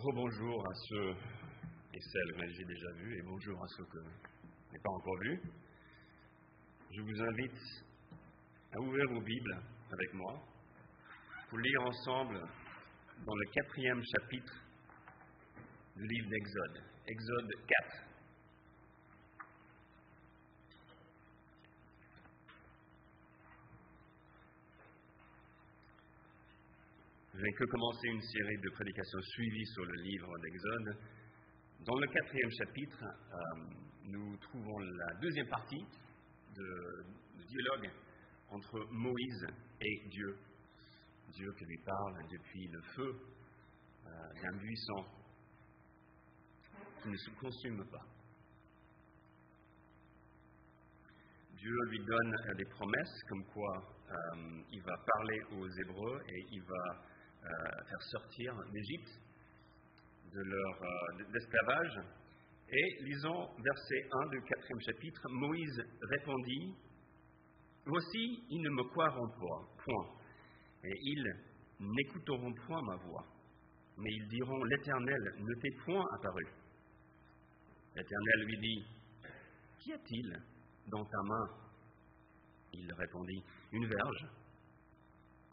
Rebonjour à ceux et celles que j'ai déjà vus et bonjour à ceux que je n'ai pas encore vus. Je vous invite à ouvrir vos Bibles avec moi pour lire ensemble dans le 4e chapitre du livre d'Exode, Exode 4. Je n'ai que commencé une série de prédications suivies sur le livre d'Exode. Dans le 4e chapitre, nous trouvons la deuxième partie du dialogue entre Moïse et Dieu. Dieu qui lui parle depuis le feu d'un buisson qui ne se consume pas. Dieu lui donne des promesses comme quoi il va parler aux Hébreux et il va faire sortir l'Égypte de leur d'esclavage. Et lisons verset 1 du 4e chapitre. Moïse répondit: Voici, ils ne me croiront point, et ils n'écouteront point ma voix. Mais ils diront: L'Éternel ne t'est point apparu. L'Éternel lui dit: Qu'y a-t-il dans ta main? Il répondit: Une verge.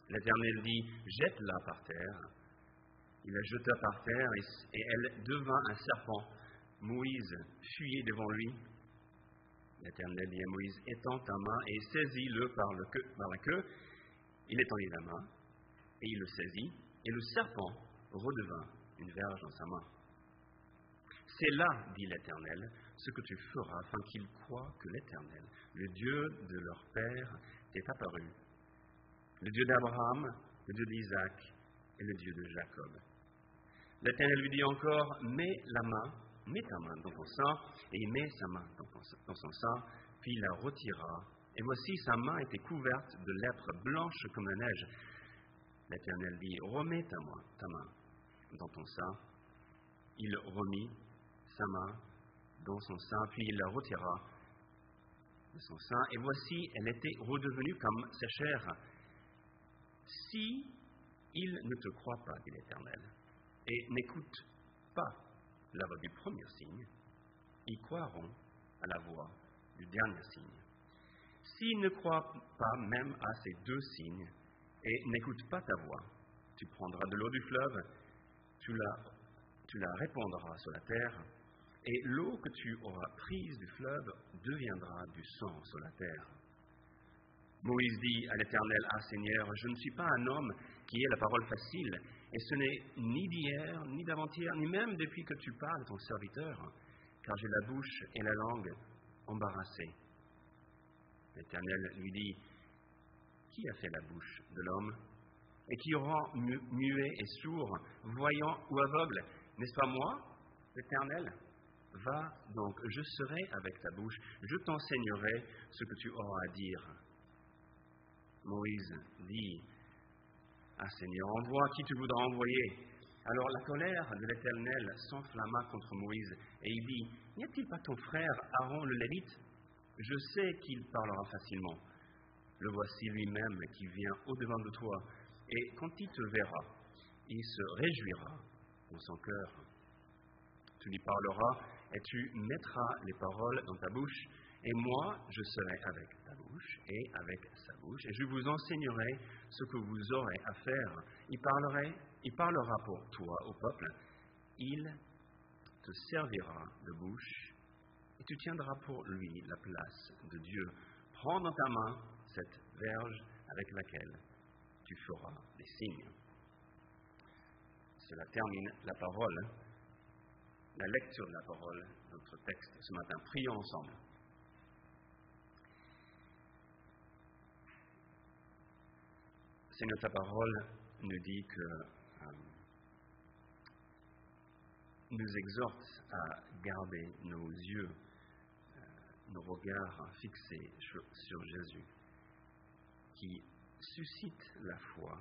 L'Éternel dit: Jette-la par terre. Il la jeta par terre et elle devint un serpent. Moïse fuyait devant lui. L'Éternel dit à Moïse: Étends ta main et saisis-le par la queue. Il étendit la main et il le saisit, et le serpent redevint une verge dans sa main. C'est là, dit l'Éternel, ce que tu feras afin qu'ils croient que l'Éternel, le Dieu de leur père, t'est apparu. Le Dieu d'Abraham, le Dieu d'Isaac et le Dieu de Jacob. L'Éternel lui dit encore: Mets ta main dans ton sein, et il met sa main dans son sein, puis il la retira. Et voici, sa main était couverte de lèpre blanche comme la neige. L'Éternel dit: Remets ta main dans ton sein. Il remit sa main dans son sein, puis il la retira de son sein, et voici, elle était redevenue comme sa chair. Si ils ne te croient pas, dit l'Éternel, et n'écoutent pas la voix du premier signe, ils croiront à la voix du dernier signe. S'ils ne croient pas même à ces deux signes et n'écoutent pas ta voix, tu prendras de l'eau du fleuve, tu la répandras sur la terre, et l'eau que tu auras prise du fleuve deviendra du sang sur la terre. Moïse dit à l'Éternel: Ah Seigneur, je ne suis pas un homme qui ait la parole facile, et ce n'est ni d'hier, ni d'avant-hier, ni même depuis que tu parles à ton serviteur, car j'ai la bouche et la langue embarrassées. L'Éternel lui dit: Qui a fait la bouche de l'homme? Et qui rend muet et sourd, voyant ou aveugle? N'est-ce pas moi, l'Éternel? Va donc, je serai avec ta bouche, je t'enseignerai ce que tu auras à dire. Moïse dit: Ah Seigneur, envoie qui tu voudras envoyer. Alors la colère de l'Éternel s'enflamma contre Moïse, et il dit: N'y a-t-il pas ton frère Aaron le Lévite? Je sais qu'il parlera facilement. Le voici lui-même qui vient au-devant de toi, et quand il te verra, il se réjouira dans son cœur. Tu lui parleras, et tu mettras les paroles dans ta bouche, et moi, je serai avec ta bouche et avec sa bouche, et je vous enseignerai ce que vous aurez à faire. Il parlera pour toi au peuple, il te servira de bouche, et tu tiendras pour lui la place de Dieu. Prends dans ta main cette verge avec laquelle tu feras des signes. Cela termine la parole, la lecture de la parole, notre texte ce matin. Prions ensemble. Seigneur, ta parole nous dit que nous exhorte à garder nos yeux, nos regards fixés sur Jésus, qui suscite la foi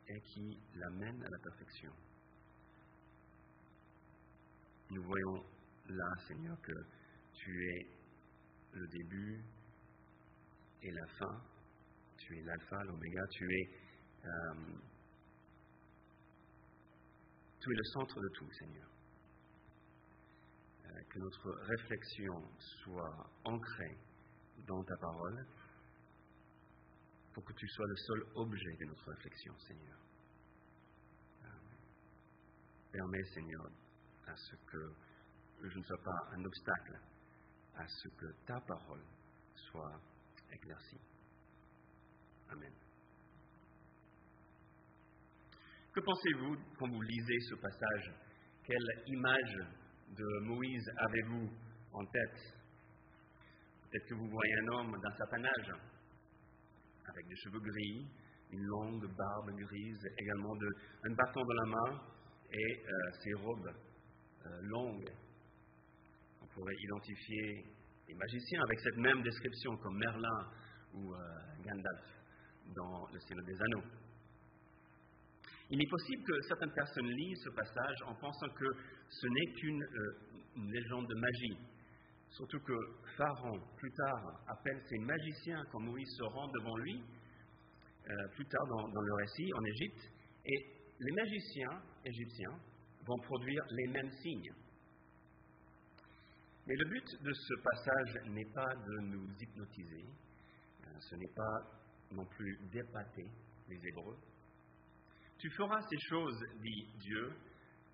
et qui l'amène à la perfection. Nous voyons là, Seigneur, que tu es le début et la fin. Tu es l'alpha, l'oméga, tu es Tu es le centre de tout, Seigneur. Que notre réflexion soit ancrée dans ta parole, pour que tu sois le seul objet de notre réflexion, Seigneur. Permets, Seigneur, à ce que je ne sois pas un obstacle à ce que ta parole soit éclaircie. Amen. Que pensez-vous quand vous lisez ce passage? Quelle image de Moïse avez-vous en tête? Peut-être que vous voyez un homme d'un certain âge, avec des cheveux gris, une longue barbe grise, également un bâton dans la main et ses robes longues. On pourrait identifier les magiciens avec cette même description, comme Merlin ou Gandalf dans Le Seigneur des Anneaux. Il est possible que certaines personnes lisent ce passage en pensant que ce n'est qu'une légende de magie. Surtout que Pharaon, plus tard, appelle ses magiciens quand Moïse se rend devant lui, plus tard dans le récit, en Égypte. Et les magiciens égyptiens vont produire les mêmes signes. Mais le but de ce passage n'est pas de nous hypnotiser, ce n'est pas non plus d'épater les Hébreux. Tu feras ces choses, dit Dieu,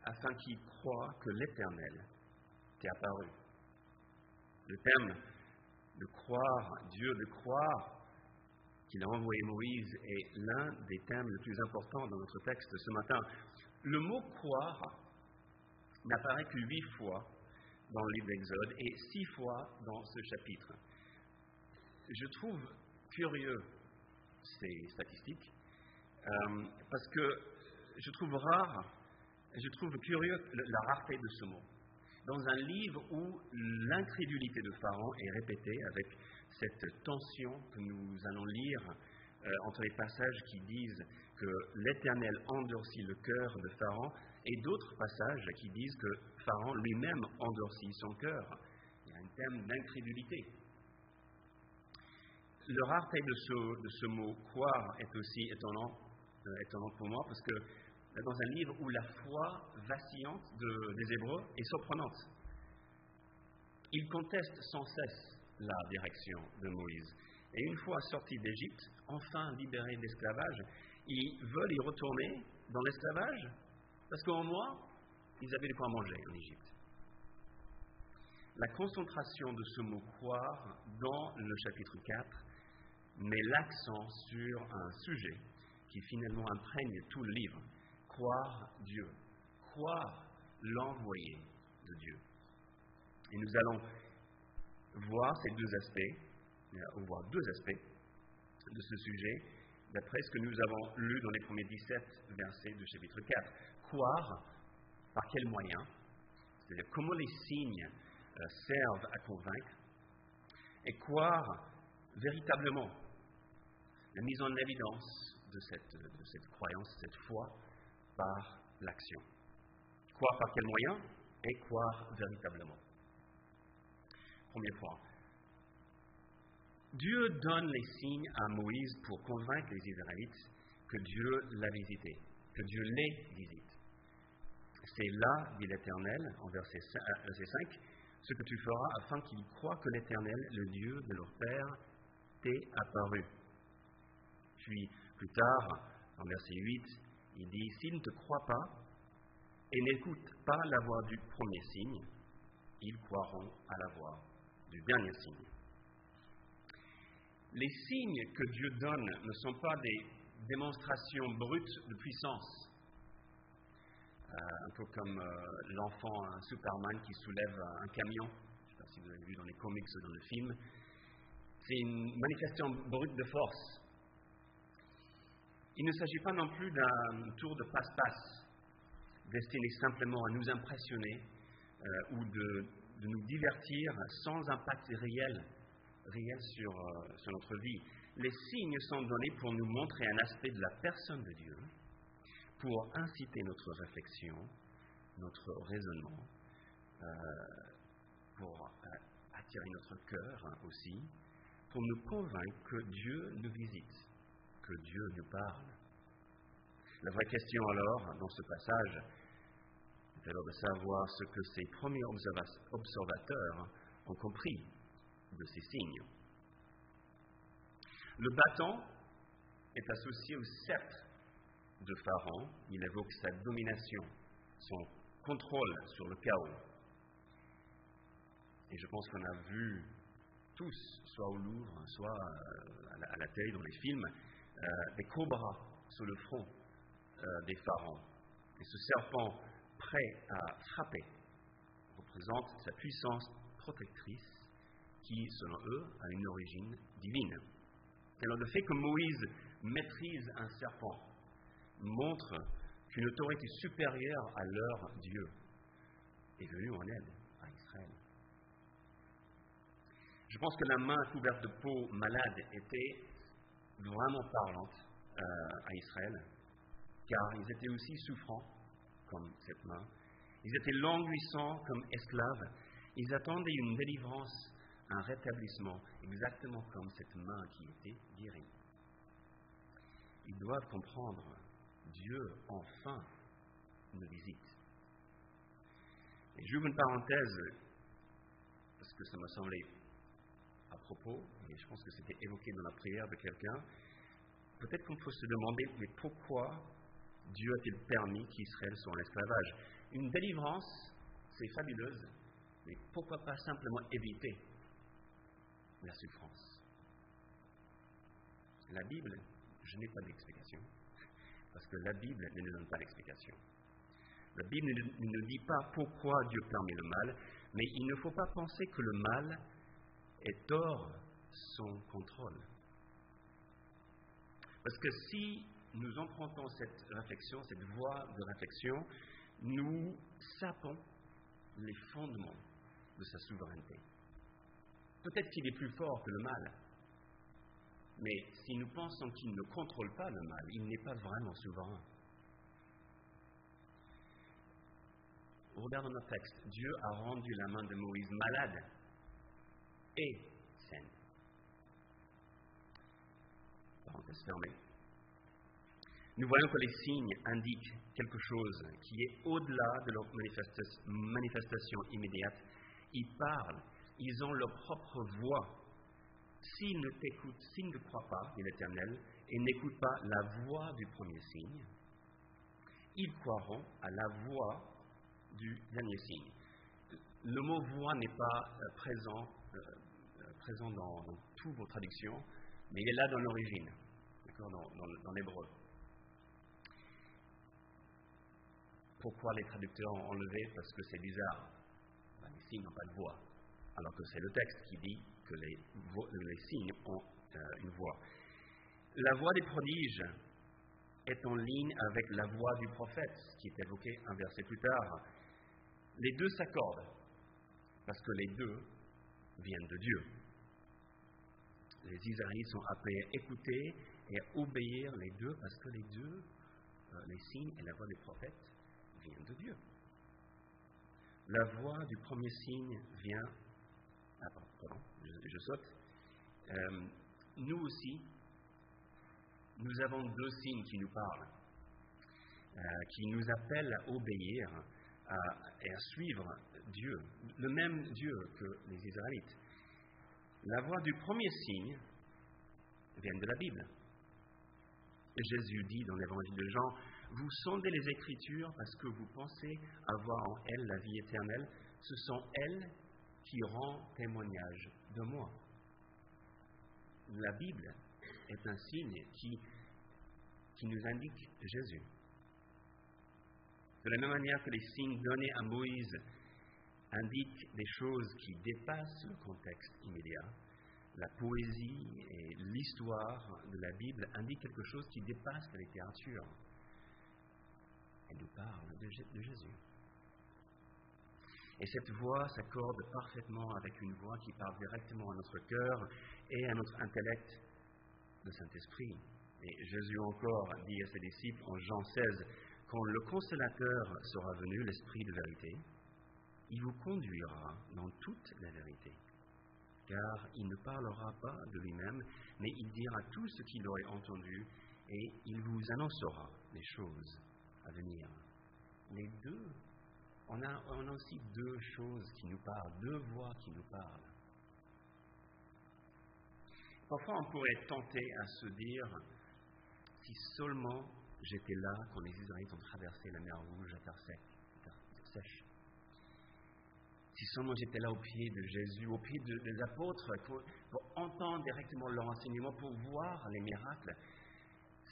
afin qu'ils croient que l'Éternel t'est apparu. Le thème de croire Dieu, de croire qu'il a envoyé Moïse est l'un des thèmes les plus importants dans notre texte ce matin. Le mot croire n'apparaît que 8 fois dans le livre d'Exode et 6 fois dans ce chapitre. Je trouve curieux ces statistiques parce que je trouve curieux la rareté de ce mot. Dans un livre où l'incrédulité de Pharaon est répétée avec cette tension que nous allons lire entre les passages qui disent que l'Éternel endurcit le cœur de Pharaon et d'autres passages qui disent que Pharaon lui-même endurcit son cœur. Il y a un thème d'incrédulité. La rareté de ce mot « croire » est aussi étonnant pour moi parce que dans un livre où la foi vacillante des Hébreux est surprenante. Ils contestent sans cesse la direction de Moïse. Et une fois sortis d'Égypte, enfin libérés de l'esclavage, ils veulent y retourner dans l'esclavage parce qu'au moins, ils avaient de quoi manger en Égypte. La concentration de ce mot « croire » dans le chapitre 4 met l'accent sur un sujet qui finalement imprègne tout le livre. Croire Dieu, croire l'envoyé de Dieu. Et nous allons voir ces deux aspects de ce sujet, d'après ce que nous avons lu dans les premiers 17 versets du chapitre 4. Croire, par quels moyens? C'est-à-dire comment les signes servent à convaincre, et croire véritablement, la mise en évidence de cette croyance, cette foi, par l'action. Croire par quels moyens et croire véritablement. Premier point. Dieu donne les signes à Moïse pour convaincre les Israélites que Dieu l'a visité, que Dieu les visite. C'est là, dit l'Éternel, en verset 5, ce que tu feras afin qu'ils croient que l'Éternel, le Dieu de leur père, t'est apparu. Puis, plus tard, en verset 8, il dit, s'ils ne te croient pas et n'écoutent pas la voix du premier signe, ils croiront à la voix du dernier signe. Les signes que Dieu donne ne sont pas des démonstrations brutes de puissance, un peu comme l'enfant Superman qui soulève un camion. Je ne sais pas si vous avez vu dans les comics ou dans le film. C'est une manifestation brute de force. Il ne s'agit pas non plus d'un tour de passe-passe destiné simplement à nous impressionner ou de nous divertir sans impact réel sur notre vie. Les signes sont donnés pour nous montrer un aspect de la personne de Dieu, pour inciter notre réflexion, notre raisonnement, pour attirer notre cœur aussi, pour nous convaincre que Dieu nous visite, que Dieu nous parle. La vraie question alors, dans ce passage, C'est alors de savoir ce que ces premiers observateurs ont compris de ces signes. Le bâton est associé au sceptre de Pharaon. Il évoque sa domination, son contrôle sur le chaos. Et je pense qu'on a vu tous, soit au Louvre, soit à la télé, dans les films, des cobras sur le front des pharaons. Et ce serpent prêt à frapper représente sa puissance protectrice qui, selon eux, a une origine divine. Alors le fait que Moïse maîtrise un serpent montre qu'une autorité supérieure à leur Dieu est venue en aide à Israël. Je pense que la main couverte de peau malade était vraiment parlante à Israël, car ils étaient aussi souffrants comme cette main. Ils étaient languissants comme esclaves. Ils attendaient une délivrance, un rétablissement, exactement comme cette main qui était guérie. Ils doivent comprendre, Dieu enfin nous visite. Et j'ouvre une parenthèse, parce que ça m'a semblé à propos, et je pense que c'était évoqué dans la prière de quelqu'un. Peut-être qu'on peut se demander, mais pourquoi Dieu a-t-il permis qu'Israël soit en esclavage? Une délivrance, c'est fabuleuse, mais pourquoi pas simplement éviter la souffrance? La Bible, je n'ai pas d'explication, parce que la Bible ne nous donne pas d'explication. La Bible ne nous dit pas pourquoi Dieu permet le mal, mais il ne faut pas penser que le mal est hors son contrôle. Parce que si nous empruntons cette réflexion, cette voie de réflexion, nous sapons les fondements de sa souveraineté. Peut-être qu'il est plus fort que le mal, mais si nous pensons qu'il ne contrôle pas le mal, il n'est pas vraiment souverain. Regardons notre texte. Dieu a rendu la main de Moïse malade et saine. Parenthèse fermée. Nous voyons que les signes indiquent quelque chose qui est au-delà de leur manifestation immédiate. Ils parlent, ils ont leur propre voix. S'ils ne croient pas, dit l'Éternel, et n'écoutent pas la voix du premier signe, ils croiront à la voix du dernier signe. Le mot voix n'est pas présent dans toutes vos traductions, mais il est là dans l'origine, d'accord, dans l'hébreu. Pourquoi les traducteurs ont enlevé? Parce que c'est bizarre. Les signes n'ont pas de voix, alors que c'est le texte qui dit que les signes ont une voix. La voix des prodiges est en ligne avec la voix du prophète, qui est évoquée un verset plus tard. Les deux s'accordent, parce que les deux viennent de Dieu. Les Israélites sont appelés à écouter et à obéir les deux, parce que les deux, les signes et la voix des prophètes, viennent de Dieu. La voix du premier signe vient... je saute. Nous aussi, nous avons deux signes qui nous parlent, qui nous appellent à obéir et à suivre Dieu, le même Dieu que les Israélites. La voix du premier signe vient de la Bible. Jésus dit dans l'évangile de Jean, « Vous sondez les Écritures parce que vous pensez avoir en elles la vie éternelle. Ce sont elles qui rendent témoignage de moi. » La Bible est un signe qui nous indique Jésus. De la même manière que les signes donnés à Moïse indiquent des choses qui dépassent le contexte immédiat, la poésie et l'histoire de la Bible indiquent quelque chose qui dépasse la littérature. Elle nous parle de Jésus. Et cette voix s'accorde parfaitement avec une voix qui parle directement à notre cœur et à notre intellect de Saint-Esprit. Et Jésus encore dit à ses disciples en Jean 16, « Quand le Consolateur sera venu, l'Esprit de vérité, il vous conduira dans toute la vérité. Car il ne parlera pas de lui-même, mais il dira tout ce qu'il aurait entendu et il vous annoncera les choses à venir. » Les deux on a aussi deux choses qui nous parlent, deux voix qui nous parlent. Parfois, on pourrait être tenté à se dire, si seulement j'étais là quand les Israélites ont traversé la mer Rouge à terre sèche. Si seulement j'étais là au pied de Jésus, au pied des apôtres, pour entendre directement leur enseignement, pour voir les miracles.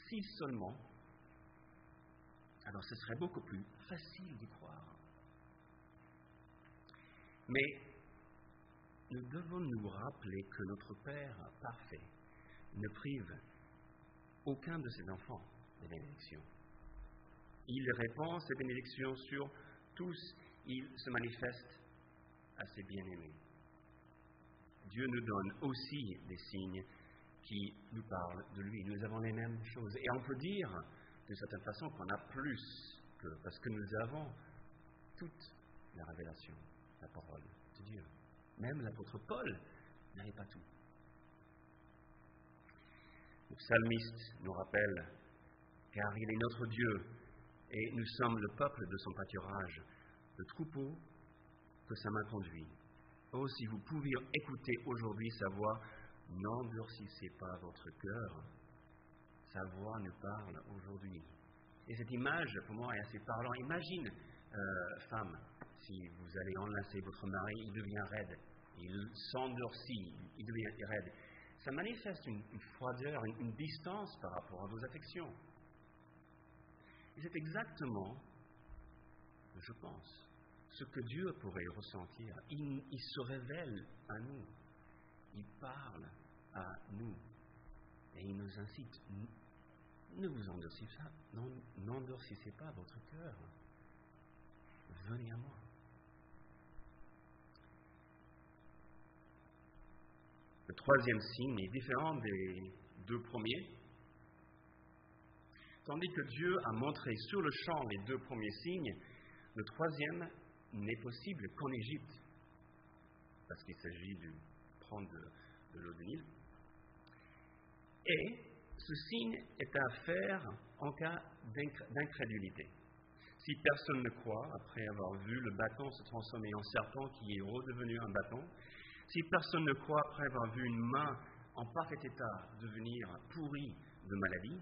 Si seulement, alors ce serait beaucoup plus facile d'y croire. Mais nous devons nous rappeler que notre Père parfait ne prive aucun de ses enfants des bénédictions. Il répand ses bénédictions sur tous. Il se manifeste à ses bien-aimés. Dieu nous donne aussi des signes qui nous parlent de lui. Nous avons les mêmes choses. Et on peut dire, d'une certaine façon, qu'on a plus, parce que nous avons toute la révélation, la parole de Dieu. Même l'apôtre Paul n'avait pas tout. Le psalmiste nous rappelle, car il est notre Dieu, et nous sommes le peuple de son pâturage, le troupeau que sa main conduit. Oh, si vous pouviez écouter aujourd'hui sa voix, n'endurcissez pas votre cœur. Sa voix nous parle aujourd'hui. Et cette image, pour moi, est assez parlant. Imagine, femme, si vous allez enlacer votre mari, il devient raide, il s'endurcit, il devient raide. Ça manifeste une froideur, une distance par rapport à vos affections. Et c'est exactement, je pense, ce que Dieu pourrait ressentir. Il se révèle à nous, il parle à nous, et il nous incite. Ne vous n'endurcissez pas votre cœur. Venez à moi. Le troisième signe est différent des deux premiers. Tandis que Dieu a montré sur le champ les deux premiers signes, le troisième n'est possible qu'en Égypte, parce qu'il s'agit de prendre de l'eau du Nil. Et ce signe est à faire en cas d'incrédulité. Si personne ne croit, après avoir vu le bâton se transformer en serpent qui est redevenu un bâton, si personne ne croit après avoir vu une main en parfait état devenir pourrie de maladie,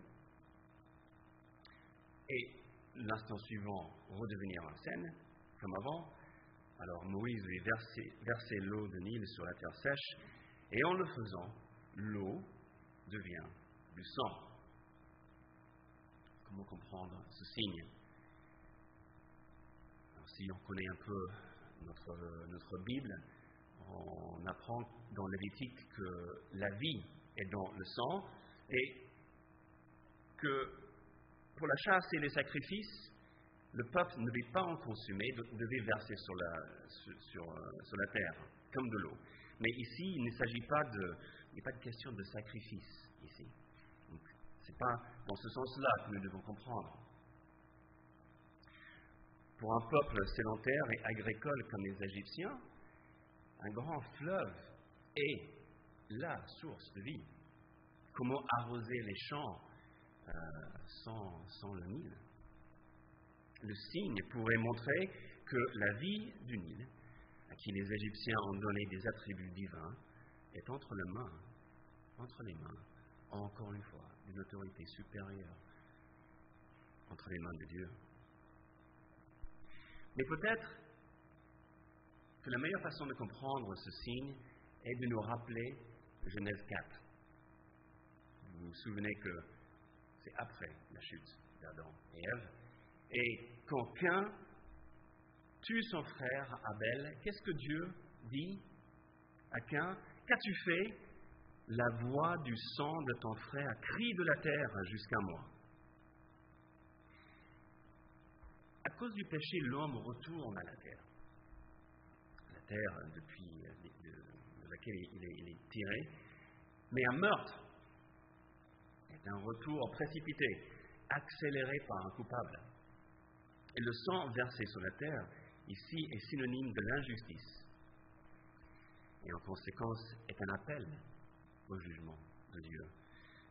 et l'instant suivant redevenir saine, comme avant, alors Moïse lui versait l'eau de Nil sur la terre sèche, et en le faisant, l'eau devient du sang. Comment comprendre ce signe? Alors, si on connaît un peu notre Bible, on apprend dans Lévitique que la vie est dans le sang et que pour la chasse et les sacrifices, le peuple ne devait pas en consommer, devait verser sur la terre, comme de l'eau. Mais ici, il ne s'agit pas il n'y a pas de question de sacrifice ici. Donc, ce n'est pas dans ce sens-là que nous devons comprendre. Pour un peuple sédentaire et agricole comme les Égyptiens, un grand fleuve est la source de vie. Comment arroser les champs sans le Nil? Le signe pourrait montrer que la vie du Nil, à qui les Égyptiens ont donné des attributs divins, est entre les mains, encore une fois, d'une autorité supérieure, entre les mains de Dieu. Mais peut-être que la meilleure façon de comprendre ce signe est de nous rappeler Genèse 4. Vous vous souvenez que c'est après la chute d'Adam et Ève. Et quand Caïn tue son frère Abel, qu'est-ce que Dieu dit à Caïn? Qu'as-tu fait? La voix du sang de ton frère crie de la terre jusqu'à moi. À cause du péché, l'homme retourne à la terre. La terre de laquelle il est tiré. Mais un meurtre est un retour précipité, accéléré par un coupable. Et le sang versé sur la terre, ici, est synonyme de l'injustice. Et en conséquence, est un appel au jugement de Dieu.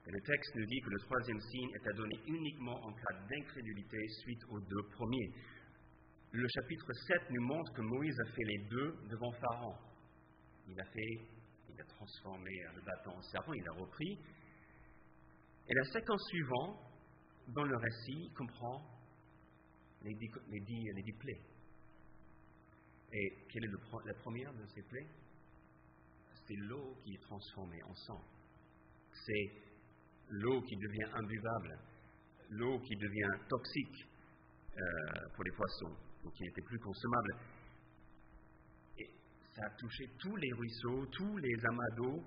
Et le texte nous dit que le troisième signe est à donner uniquement en cas d'incrédulité suite aux deux premiers. Le chapitre 7 nous montre que Moïse a fait les deux devant Pharaon. Il a transformé le bâton en serpent, il a repris. Et la séquence suivante, dans le récit, comprend les dix plaies. Et quelle est la première de ces plaies? C'est l'eau qui est transformée en sang. C'est l'eau qui devient imbuvable, l'eau qui devient toxique pour les poissons, donc qui n'était plus consommable. Et ça a touché tous les ruisseaux, tous les amas d'eau.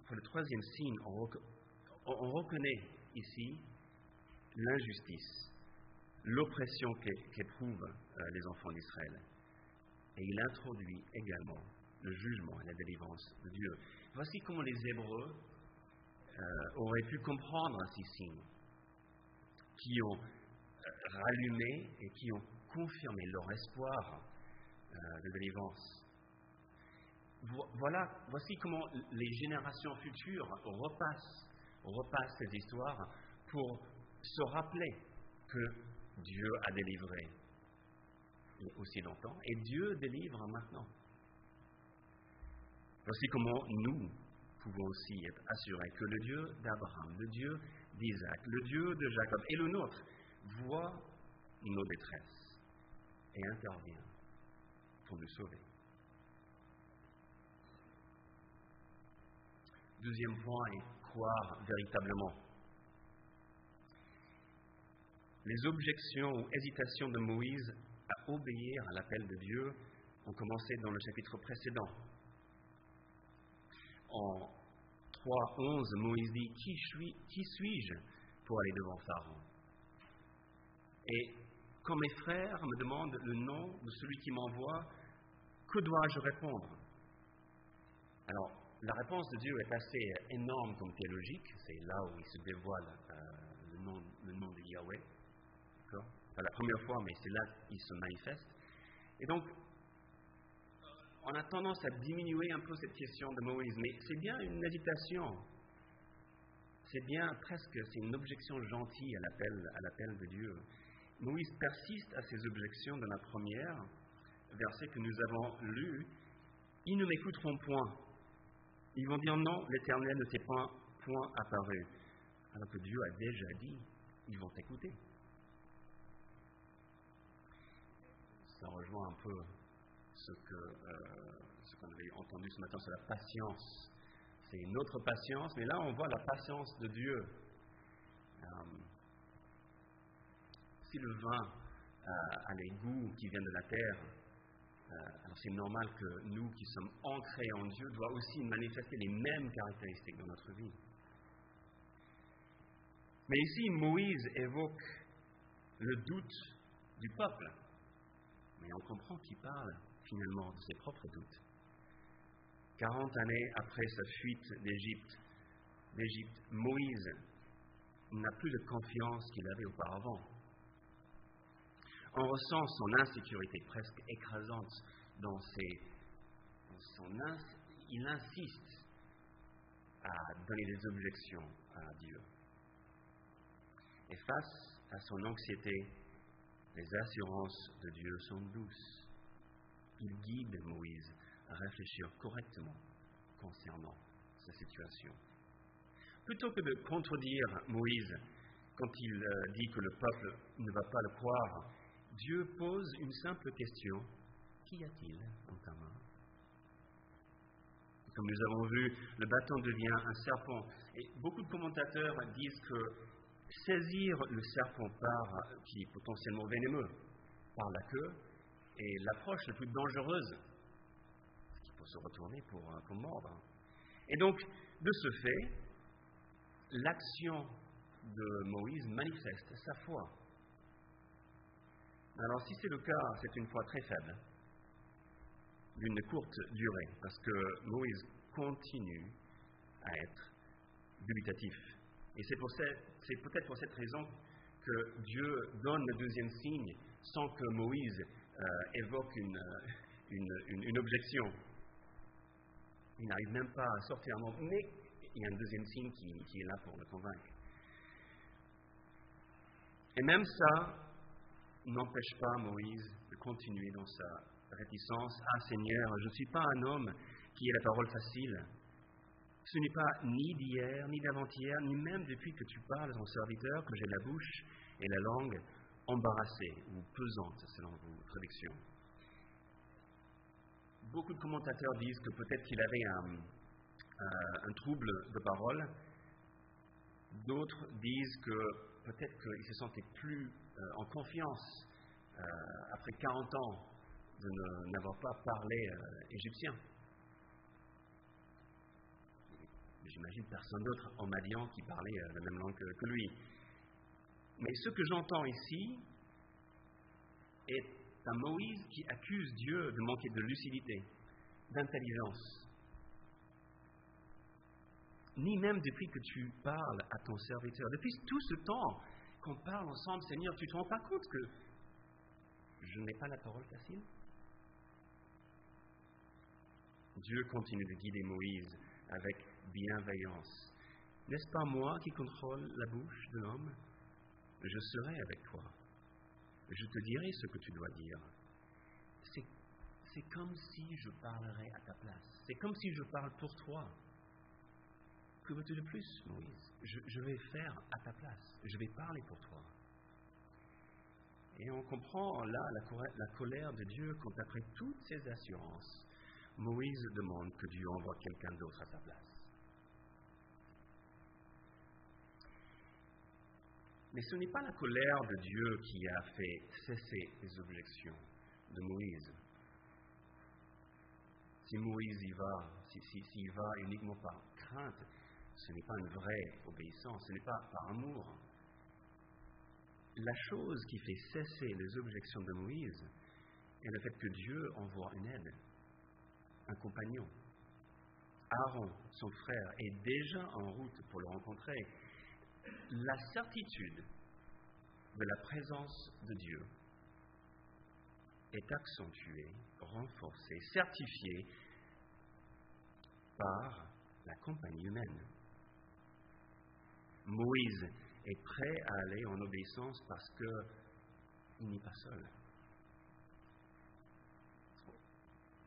Pour le troisième signe, on reconnaît ici l'injustice, l'oppression qu'éprouvent les enfants d'Israël. Et il introduit également le jugement et la délivrance de Dieu. Voici comment les Hébreux auraient pu comprendre ces signes, qui ont rallumé et qui ont confirmé leur espoir de délivrance. Voici comment les générations futures repassent ces histoires pour se rappeler que Dieu a délivré aussi longtemps et Dieu délivre maintenant. Voici comment nous pouvons aussi être assurés que le Dieu d'Abraham, le Dieu d'Isaac, le Dieu de Jacob et le nôtre voit nos détresses et intervient pour nous sauver. Deuxième point est croire véritablement. Les objections ou hésitations de Moïse à obéir à l'appel de Dieu ont commencé dans le chapitre précédent. En 3:11, Moïse dit « Qui suis-je pour aller devant Pharaon ?» Et quand mes frères me demandent le nom de celui qui m'envoie, que dois-je répondre? Alors, la réponse de Dieu est assez énorme comme théologique. C'est là où il se dévoile le nom de Yahweh. Pas la première fois, mais c'est là qu'il se manifeste. Et donc, on a tendance à diminuer un peu cette question de Moïse, mais c'est bien une hésitation. C'est bien c'est une objection gentille à l'appel de Dieu. Moïse persiste à ses objections dans la première verset que nous avons lu. Ils ne m'écouteront point. Ils vont dire non, l'Éternel ne t'est point apparu. Alors que Dieu a déjà dit, ils vont t'écouter. Ça rejoint un peu ce qu'on avait entendu ce matin sur la patience. C'est une autre patience, mais là on voit la patience de Dieu. Si le vin a les goûts qui viennent de la terre, alors c'est normal que nous qui sommes ancrés en Dieu doit aussi manifester les mêmes caractéristiques dans notre vie. Mais ici, Moïse évoque le doute du peuple. Mais on comprend qu'il parle finalement de ses propres doutes. 40 années après sa fuite d'Égypte, Moïse n'a plus de confiance qu'il avait auparavant. On ressent son insécurité presque écrasante il insiste à donner des objections à Dieu. Et face à son anxiété, les assurances de Dieu sont douces. Il guide Moïse à réfléchir correctement concernant sa situation. Plutôt que de contredire Moïse quand il dit que le peuple ne va pas le croire, Dieu pose une simple question. Qu'y a-t-il dans ta main? Comme nous avons vu, le bâton devient un serpent. Et beaucoup de commentateurs disent que saisir le serpent qui est potentiellement vénémeux par la queue est l'approche la plus dangereuse, parce qu'il faut se retourner pour mordre. Et donc, de ce fait, l'action de Moïse manifeste sa foi. Alors, si c'est le cas, c'est une foi très faible, d'une courte durée, parce que Moïse continue à être dubitatif. Et c'est peut-être pour cette raison que Dieu donne le deuxième signe sans que Moïse évoque une objection. Il n'arrive même pas à sortir un mot, mais il y a un deuxième signe qui est là pour le convaincre. Et même ça n'empêche pas Moïse de continuer dans sa réticence. « Ah Seigneur, je ne suis pas un homme qui ait la parole facile. Ce n'est pas ni d'hier, ni d'avant-hier, ni même depuis que tu parles à ton serviteur que j'ai la bouche et la langue embarrassées ou pesantes, selon vos traductions. » Beaucoup de commentateurs disent que peut-être qu'il avait un trouble de parole. D'autres disent que peut-être qu'il se sentait plus en confiance après 40 ans de n'avoir pas parlé égyptien. J'imagine personne d'autre en Madian qui parlait la même langue que lui. Mais ce que j'entends ici est un Moïse qui accuse Dieu de manquer de lucidité, d'intelligence. Ni même depuis que tu parles à ton serviteur. Depuis tout ce temps qu'on parle ensemble, Seigneur, tu ne te rends pas compte que je n'ai pas la parole facile? Dieu continue de guider Moïse avec bienveillance. N'est-ce pas moi qui contrôle la bouche de l'homme? Je serai avec toi. Je te dirai ce que tu dois dire. C'est comme si je parlerais à ta place. C'est comme si je parle pour toi. Que veux-tu de plus, Moïse? Je vais faire à ta place. Je vais parler pour toi. Et on comprend là la colère de Dieu quand, après toutes ces assurances, Moïse demande que Dieu envoie quelqu'un d'autre à sa place. Mais ce n'est pas la colère de Dieu qui a fait cesser les objections de Moïse. Si Moïse y va, s'il y va uniquement par crainte, ce n'est pas une vraie obéissance, ce n'est pas par amour. La chose qui fait cesser les objections de Moïse est le fait que Dieu envoie une aide, un compagnon. Aaron, son frère, est déjà en route pour le rencontrer. La certitude de la présence de Dieu est accentuée, renforcée, certifiée par la compagnie humaine. Moïse est prêt à aller en obéissance parce qu'il n'est pas seul.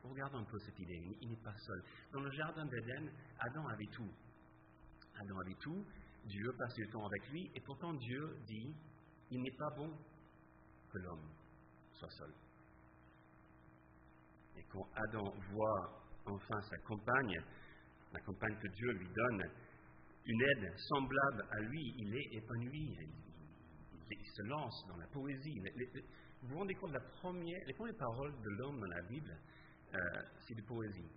Regardons un peu cette idée, il n'est pas seul. Dans le jardin d'Éden, Adam avait tout. Adam avait tout, Dieu passait le temps avec lui, et pourtant Dieu dit, il n'est pas bon que l'homme soit seul. Et quand Adam voit enfin sa compagne, la compagne que Dieu lui donne, une aide semblable à lui, il est épanoui, il se lance dans la poésie. Vous vous rendez compte, les premières paroles de l'homme dans la Bible, c'est de poésie.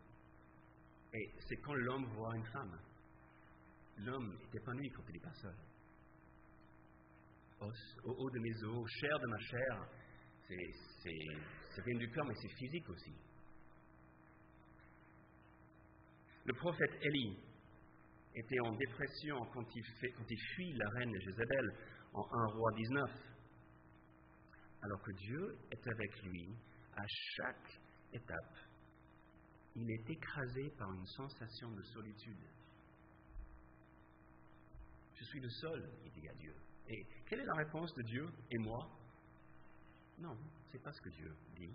Et c'est quand l'homme voit une femme. L'homme est épanoui quand il n'est pas seul. Os, au haut de mes os, chair de ma chair, ça vient du cœur, mais c'est physique aussi. Le prophète Élie était en dépression quand il fuit la reine Jézabel en 1 Roi 19. Alors que Dieu est avec lui à chaque étape, il est écrasé par une sensation de solitude. Je suis le seul, il dit à Dieu. Et quelle est la réponse de Dieu? Et moi? Non, c'est pas ce que Dieu dit.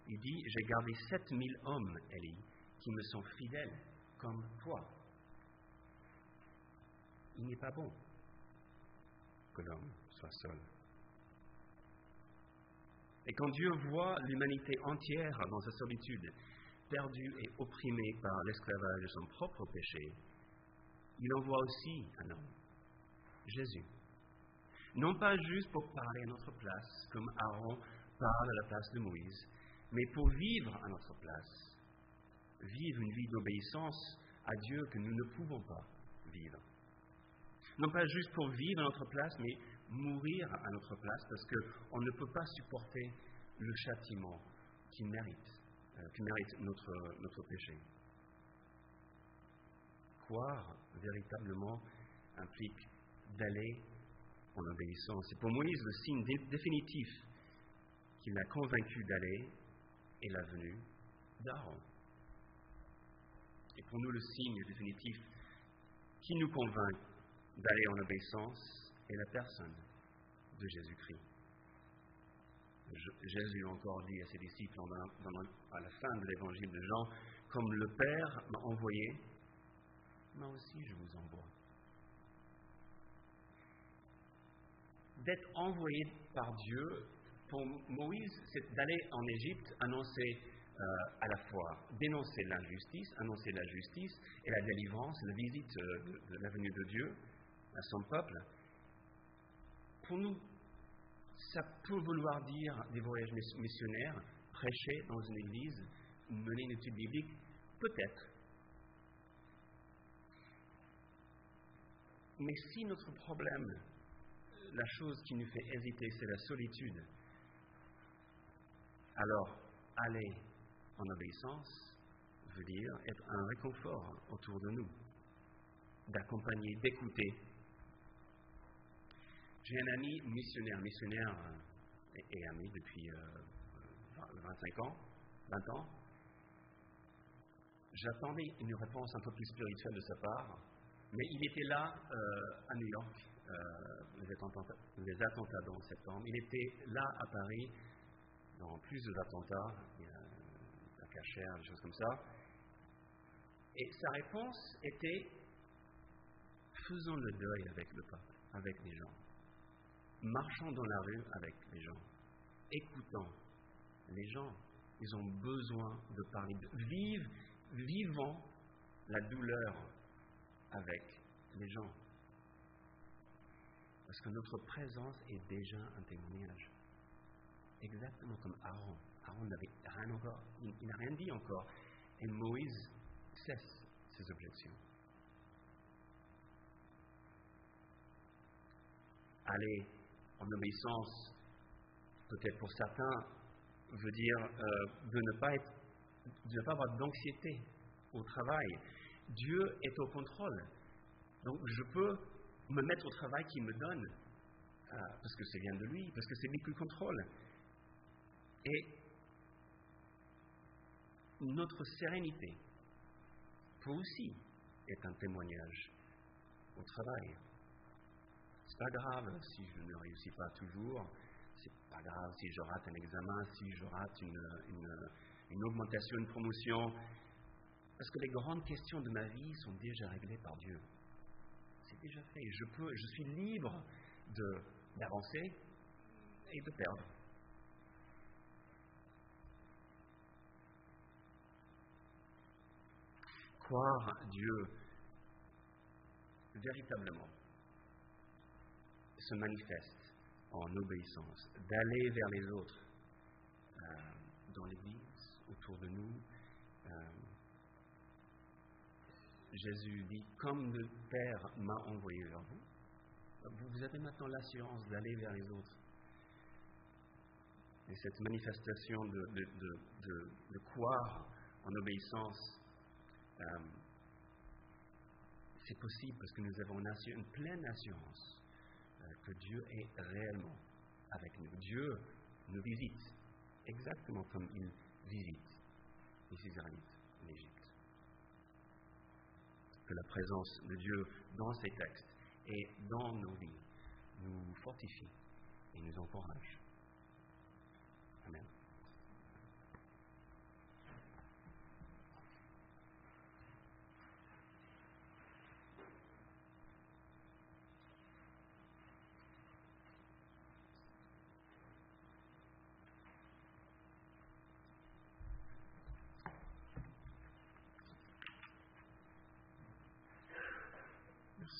Il dit, j'ai gardé 7000 hommes, Élie, qui me sont fidèles comme toi. Il n'est pas bon que l'homme soit seul. Et quand Dieu voit l'humanité entière dans sa solitude, perdue et opprimée par l'esclavage de son propre péché, il envoie aussi un homme, Jésus. Non pas juste pour parler à notre place, comme Aaron parle à la place de Moïse, mais pour vivre à notre place, vivre une vie d'obéissance à Dieu que nous ne pouvons pas vivre. Non pas juste pour vivre à notre place, mais mourir à notre place, parce qu'on ne peut pas supporter le châtiment qui mérite notre péché. Croire véritablement implique d'aller en obéissance. Et pour Moïse, le signe définitif qui l'a convaincu d'aller est la venue d'Aaron. Et pour nous, le signe définitif qui nous convainc d'aller en obéissance est la personne de Jésus-Christ. Jésus a encore dit à ses disciples à la fin de l'évangile de Jean, « Comme le Père m'a envoyé, moi aussi je vous envoie. » D'être envoyé par Dieu, pour Moïse, c'est d'aller en Égypte, annoncer à la fois, dénoncer l'injustice, annoncer la justice et la délivrance, la visite de la venue de Dieu à son peuple. Pour nous, ça peut vouloir dire des voyages missionnaires, prêcher dans une église, mener une étude biblique, peut-être. Mais si notre problème, la chose qui nous fait hésiter, c'est la solitude, alors aller en obéissance veut dire être un réconfort autour de nous, d'accompagner, d'écouter. J'ai un ami missionnaire et ami depuis 25 ans, 20 ans. J'attendais une réponse un peu plus spirituelle de sa part, mais il était là à New York, les attentats en septembre. Il était là à Paris, dans plusieurs attentats, à Cachère, des choses comme ça. Et sa réponse était, faisons le deuil avec le peuple, avec les gens. Marchons dans la rue avec les gens. Écoutons les gens. Ils ont besoin de parler. Vivons la douleur avec les gens. Parce que notre présence est déjà un témoignage. Exactement comme Aaron. Aaron n'avait rien encore, il n'a rien dit encore. Et Moïse cesse ses objections. Aller en obéissance, peut-être pour certains, veut dire de ne pas avoir d'anxiété au travail. Dieu est au contrôle. Donc je peux me mettre au travail qu'il me donne, parce que ça vient de lui, parce que c'est lui qui le contrôle. Et notre sérénité peut aussi être un témoignage au travail. C'est pas grave si je ne réussis pas toujours, c'est pas grave si je rate un examen, si je rate une augmentation, une promotion, parce que les grandes questions de ma vie sont déjà réglées par Dieu. C'est déjà fait. Je suis libre d'avancer et de perdre. Croire Dieu véritablement se manifeste en obéissance, d'aller vers les autres dans l'Église, autour de nous. Jésus dit, comme le Père m'a envoyé vers vous, vous avez maintenant l'assurance d'aller vers les autres. Et cette manifestation de croire en obéissance, c'est possible parce que nous avons une pleine assurance que Dieu est réellement avec nous. Dieu nous visite exactement comme il visite les Israélites en Égypte. Que la présence de Dieu dans ces textes et dans nos vies nous fortifie et nous encourage. Amen.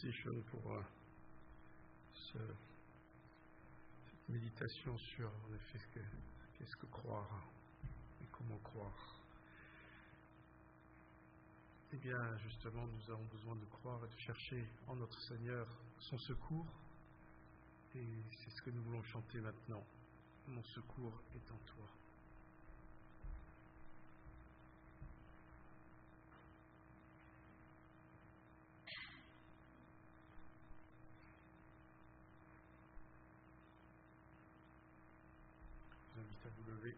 Merci Sean pour cette méditation sur en effet qu'est-ce que croire et comment croire. Eh bien justement nous avons besoin de croire et de chercher en notre Seigneur son secours, et c'est ce que nous voulons chanter maintenant. Mon secours est en toi. Je vous invite à vous lever.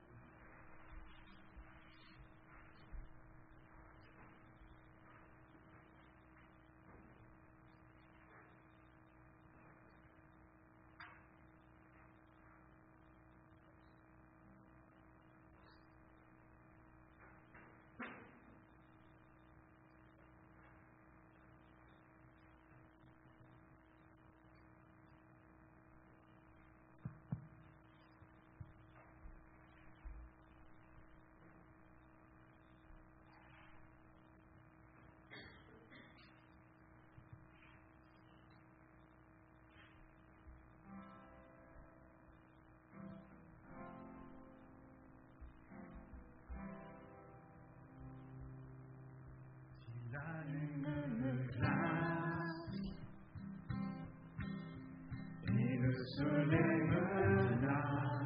toutes les menaces.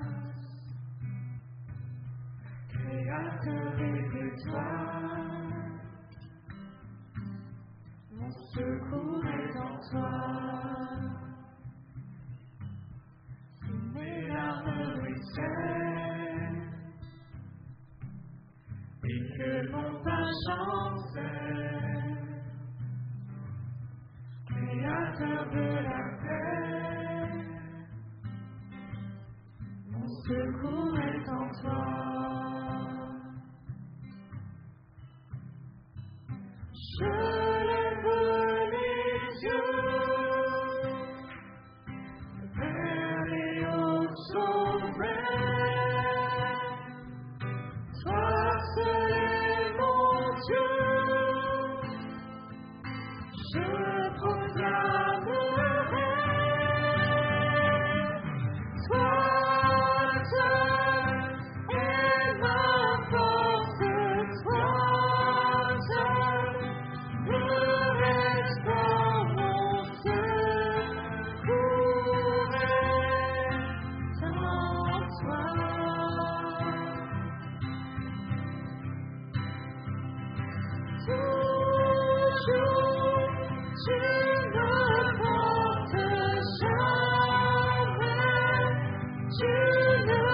Créateur et toi, mon secours est en toi. Mes larmes ruissellent et que mon pain chancelle. Créateur de la paix, mon secours est en toi. Je lève les yeux vers les hauts sommets. Toi seul est mon Dieu, je proclamerai. Toi seul est ma force, toi seul me reste mon secours est en toi. Toujours, tu ne portes jamais, tu ne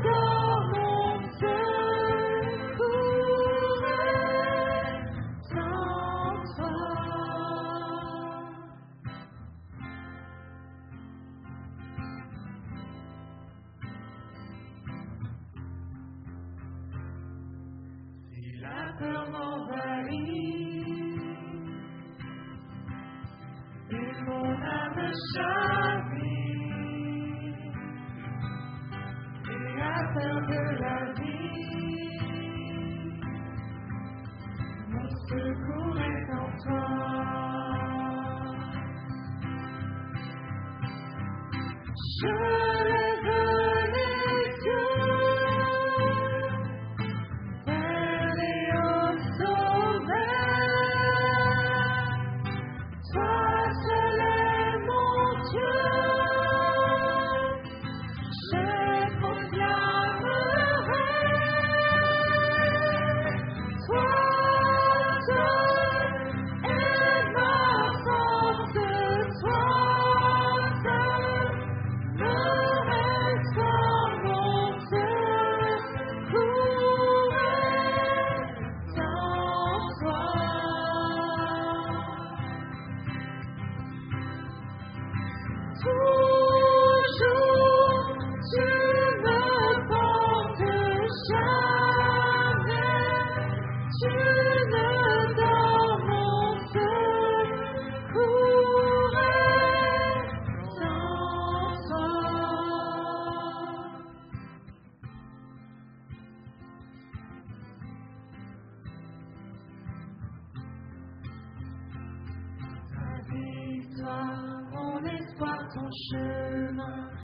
dors mon secours est en toi. Si la peur m'envahit et mon âme chavire, Créateur de la vie, mon secours est en toi. Je lève les yeux vers les hauts sommets. Toi seul est mon Dieu, je proclamerai. Toi seul est ma force, toi seul me reste mon secours est en toi. Toujours, tu ne portes jamais, tu ne dors mon secours est en toi. Ta victoire, mon espoir, ton chemin.